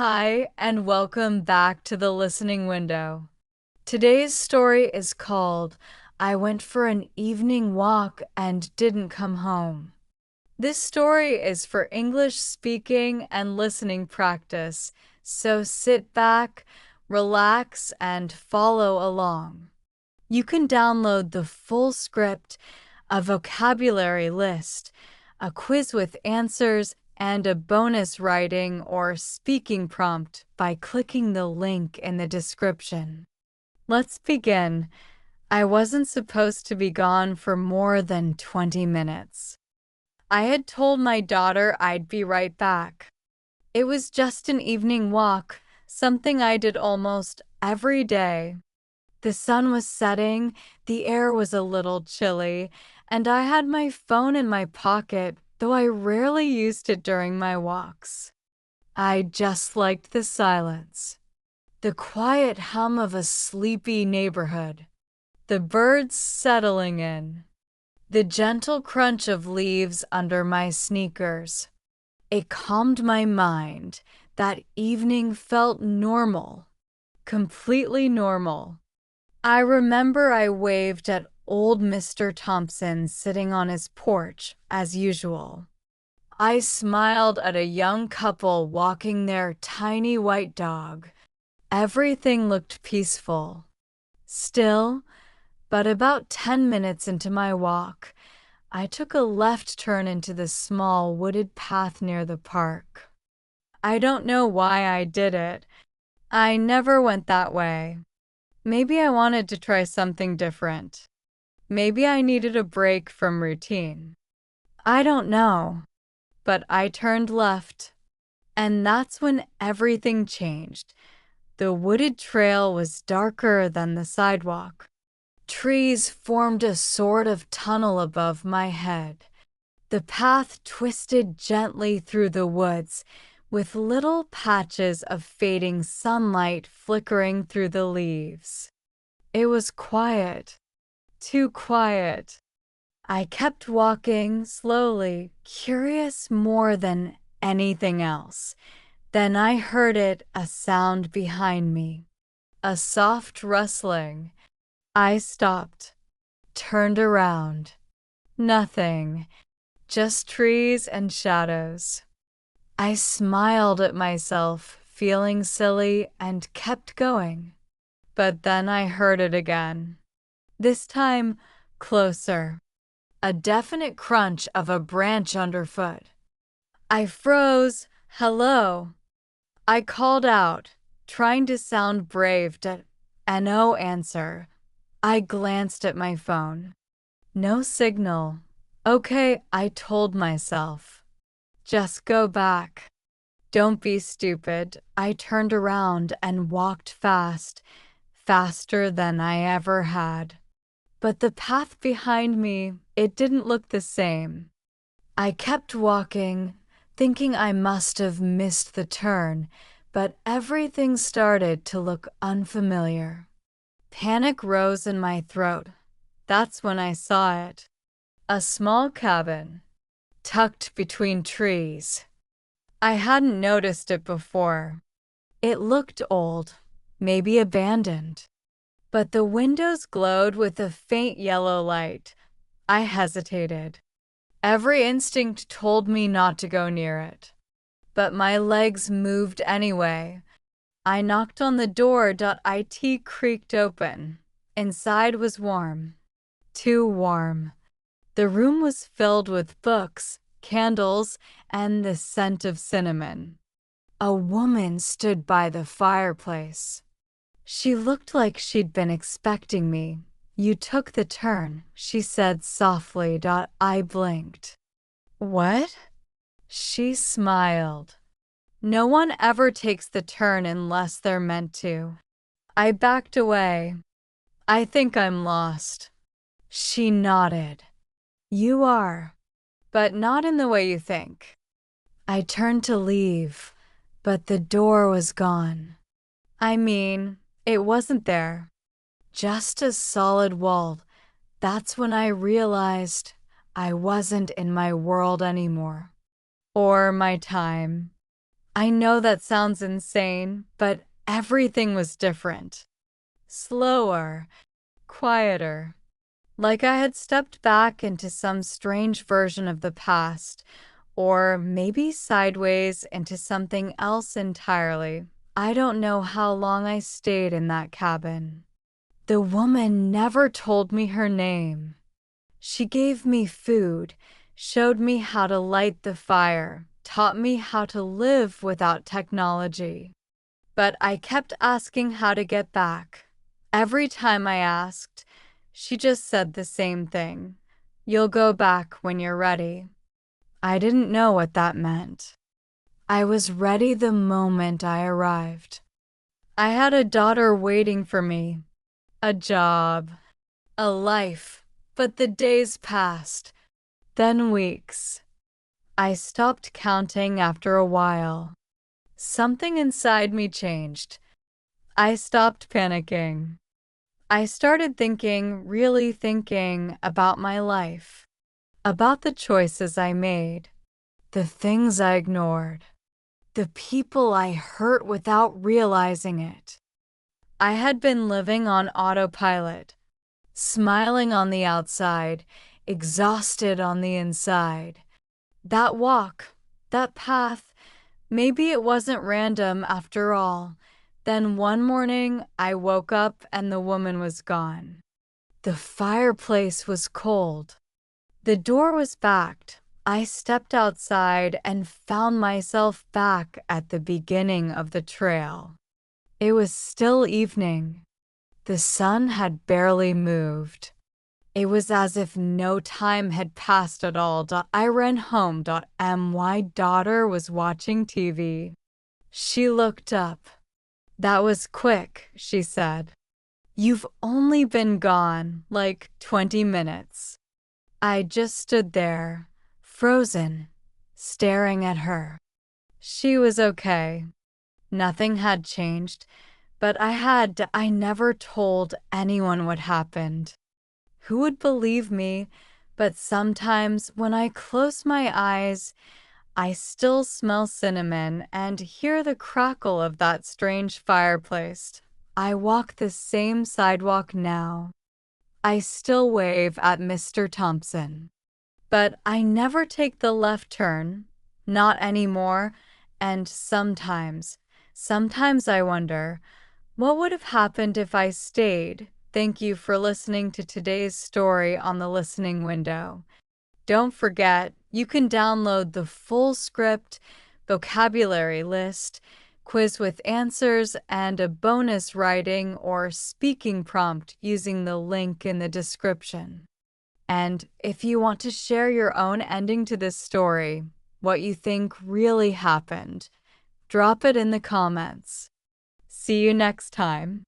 Hi, and welcome back to the listening window. Today's story is called I Went for an Evening Walk and Didn't Come Home. This story is for English speaking and listening practice, so sit back, relax, and follow along. You can download the full script, a vocabulary list, a quiz with answers, and a bonus writing or speaking prompt by clicking the link in the description. Let's begin. I wasn't supposed to be gone for more than 20 minutes. I had told my daughter I'd be right back. It was just an evening walk, something I did almost every day. The sun was setting, the air was a little chilly, and I had my phone in my pocket, though I rarely used it during my walks. I just liked the silence, the quiet hum of a sleepy neighborhood, the birds settling in, the gentle crunch of leaves under my sneakers. It calmed my mind. That evening felt normal, completely normal. I remember I waved at old Mr. Thompson sitting on his porch, as usual. I smiled at a young couple walking their tiny white dog. Everything looked peaceful. Still, but about 10 minutes into my walk, I took a left turn into the small wooded path near the park. I don't know why I did it. I never went that way. Maybe I wanted to try something different. Maybe I needed a break from routine. I don't know. But I turned left. And that's when everything changed. The wooded trail was darker than the sidewalk. Trees formed a sort of tunnel above my head. The path twisted gently through the woods, with little patches of fading sunlight flickering through the leaves. It was quiet, too quiet. I kept walking slowly, curious more than anything else. Then I heard a sound behind me, a soft rustling. I stopped, turned around. Nothing, just trees and shadows. I smiled at myself, feeling silly, and kept going. But then I heard it again. This time, closer. A definite crunch of a branch underfoot. I froze. Hello. I called out, trying to sound brave, no answer. I glanced at my phone. No signal. Okay, I told myself. Just go back. Don't be stupid. I turned around and walked fast, faster than I ever had. But the path behind me, it didn't look the same. I kept walking, thinking I must have missed the turn, but everything started to look unfamiliar. Panic rose in my throat. That's when I saw it. A small cabin, tucked between trees. I hadn't noticed it before. It looked old, maybe abandoned. But the windows glowed with a faint yellow light. I hesitated. Every instinct told me not to go near it. But my legs moved anyway. I knocked on the door. It creaked open. Inside was warm. Too warm. The room was filled with books, candles, and the scent of cinnamon. A woman stood by the fireplace. She looked like she'd been expecting me. You took the turn, she said softly. I blinked. What? She smiled. No one ever takes the turn unless they're meant to. I backed away. I think I'm lost. She nodded. You are, but not in the way you think. I turned to leave, but the door was gone. I mean, it wasn't there. Just a solid wall. That's when I realized I wasn't in my world anymore. Or my time. I know that sounds insane, but everything was different. Slower, quieter. Like I had stepped back into some strange version of the past, or maybe sideways into something else entirely. I don't know how long I stayed in that cabin. The woman never told me her name. She gave me food, showed me how to light the fire, taught me how to live without technology. But I kept asking how to get back. Every time I asked, she just said the same thing. You'll go back when you're ready. I didn't know what that meant. I was ready the moment I arrived. I had a daughter waiting for me, a job, a life, but the days passed, then weeks. I stopped counting after a while. Something inside me changed. I stopped panicking. I started thinking, really thinking about my life, about the choices I made, the things I ignored, the people I hurt without realizing it. I had been living on autopilot, smiling on the outside, exhausted on the inside. That walk, that path, maybe it wasn't random after all. Then one morning, I woke up and the woman was gone. The fireplace was cold. The door was backed. I stepped outside and found myself back at the beginning of the trail. It was still evening. The sun had barely moved. It was as if no time had passed at all. I ran home. My daughter was watching TV. She looked up. That was quick, she said. You've only been gone like 20 minutes. I just stood there, frozen, staring at her. She was okay. Nothing had changed, but I never told anyone what happened. Who would believe me? But sometimes when I close my eyes, I still smell cinnamon and hear the crackle of that strange fireplace. I walk the same sidewalk now. I still wave at Mr. Thompson. But I never take the left turn. Not anymore. And sometimes I wonder, what would have happened if I stayed? Thank you for listening to today's story on the listening window. Don't forget, you can download the full script, vocabulary list, quiz with answers, and a bonus writing or speaking prompt using the link in the description. And if you want to share your own ending to this story, what you think really happened, drop it in the comments. See you next time.